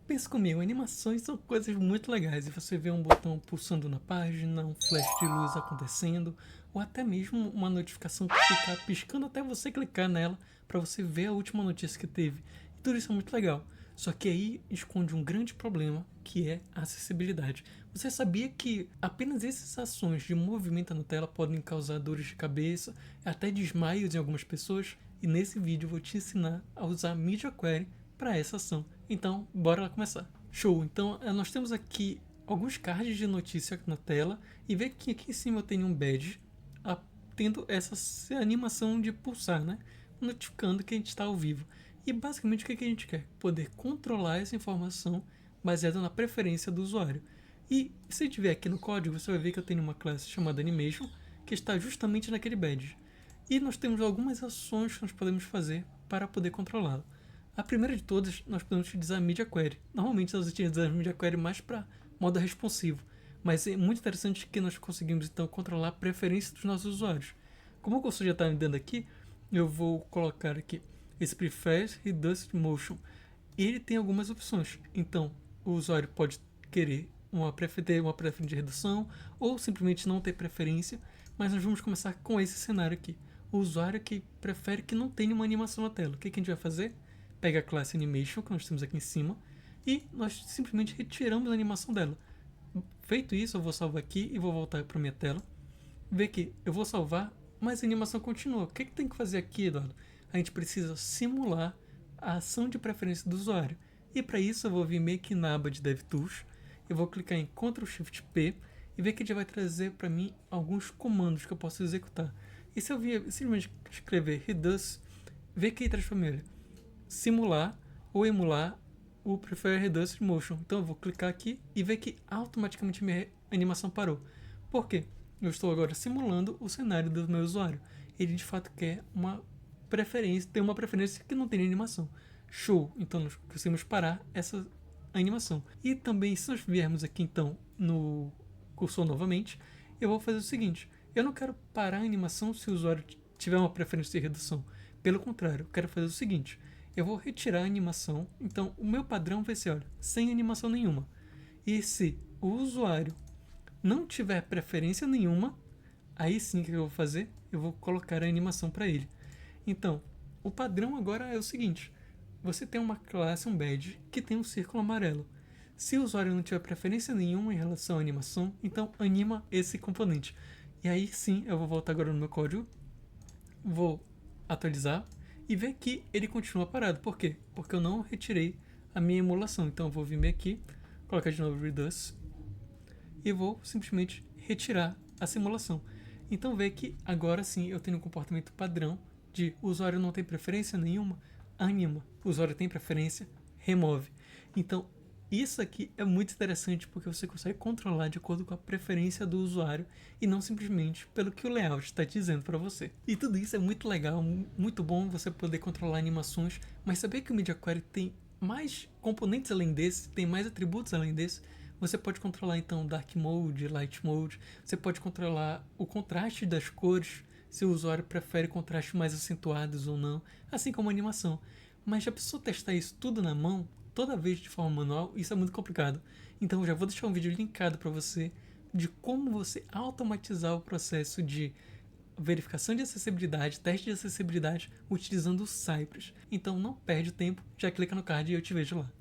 Pensa comigo, animações são coisas muito legais e você vê um botão pulsando na página, um flash de luz acontecendo, ou até mesmo uma notificação que fica piscando até você clicar nela para você ver a última notícia que teve. E tudo isso é muito legal. Só que aí esconde um grande problema, que é a acessibilidade. Você sabia que apenas essas ações de movimento na tela podem causar dores de cabeça, até desmaios em algumas pessoas? E nesse vídeo eu vou te ensinar a usar Media Query para essa ação. Então, bora lá começar. Show! Então, nós temos aqui alguns cards de notícia na tela e vê que aqui em cima eu tenho um badge tendo essa animação de pulsar, né? Notificando que a gente está ao vivo. E basicamente o que a gente quer? Poder controlar essa informação baseada na preferência do usuário. E se tiver aqui no código, você vai ver que eu tenho uma classe chamada Animation, que está justamente naquele badge. E nós temos algumas ações que nós podemos fazer para poder controlá-lo. A primeira de todas, nós podemos utilizar a Media Query. Normalmente nós utilizamos a Media Query mais para modo responsivo, mas é muito interessante que nós conseguimos então controlar a preferência dos nossos usuários. Como o cursor já está me dando aqui, eu vou colocar aqui esse Prefers Reduced Motion. Ele tem algumas opções, então o usuário pode querer ter uma preferência de redução ou simplesmente não ter preferência, mas nós vamos começar com esse cenário aqui. O usuário que prefere que não tenha uma animação na tela. O que a gente vai fazer? Pega a classe Animation, que nós temos aqui em cima, e nós simplesmente retiramos a animação dela. Feito isso, eu vou salvar aqui e vou voltar para minha tela. Vê que eu vou salvar, mas a animação continua. O que tem que fazer aqui, Eduardo? A gente precisa simular a ação de preferência do usuário. E para isso eu vou vir meio que na aba de DevTools, eu vou clicar em Ctrl Shift P e ver que ele já vai trazer para mim alguns comandos que eu posso executar. E se eu simplesmente escrever Reduce, vê que ele traz para mim simular ou emular o Prefer Reduced Motion. Então eu vou clicar aqui e ver que automaticamente minha animação parou. Por quê? Eu estou agora simulando o cenário do meu usuário. Ele de fato quer uma preferência, tem uma preferência que não tem animação. Show! Então nós conseguimos parar essa animação. E também, se nós viermos aqui então no cursor novamente, eu vou fazer o seguinte: eu não quero parar a animação se o usuário tiver uma preferência de redução. Pelo contrário, eu quero fazer o seguinte: eu vou retirar a animação, então o meu padrão vai ser, olha, sem animação nenhuma. E se o usuário não tiver preferência nenhuma, aí sim que eu vou fazer, eu vou colocar a animação para ele. Então, o padrão agora é o seguinte: você tem uma classe, um badge, que tem um círculo amarelo. Se o usuário não tiver preferência nenhuma em relação à animação, então anima esse componente. E aí sim, eu vou voltar agora no meu código, vou atualizar e ver que ele continua parado. Por quê? Porque eu não retirei a minha emulação. Então eu vou vir aqui, colocar de novo Reduce e vou simplesmente retirar a simulação. Então vê que agora sim eu tenho um comportamento padrão de o usuário não tem preferência nenhuma, anima. O usuário tem preferência, remove. Então isso aqui é muito interessante porque você consegue controlar de acordo com a preferência do usuário e não simplesmente pelo que o layout está dizendo para você. E tudo isso é muito legal, muito bom você poder controlar animações, mas saber que o Media Query tem mais componentes além desse, tem mais atributos além desse. Você pode controlar então Dark Mode, Light Mode, você pode controlar o contraste das cores, se o usuário prefere contrastes mais acentuados ou não, assim como a animação. Mas já precisou testar isso tudo na mão, toda vez de forma manual? Isso é muito complicado. Então eu já vou deixar um vídeo linkado para você de como você automatizar o processo de verificação de acessibilidade, teste de acessibilidade utilizando o Cypress. Então não perde tempo, já clica no card e eu te vejo lá.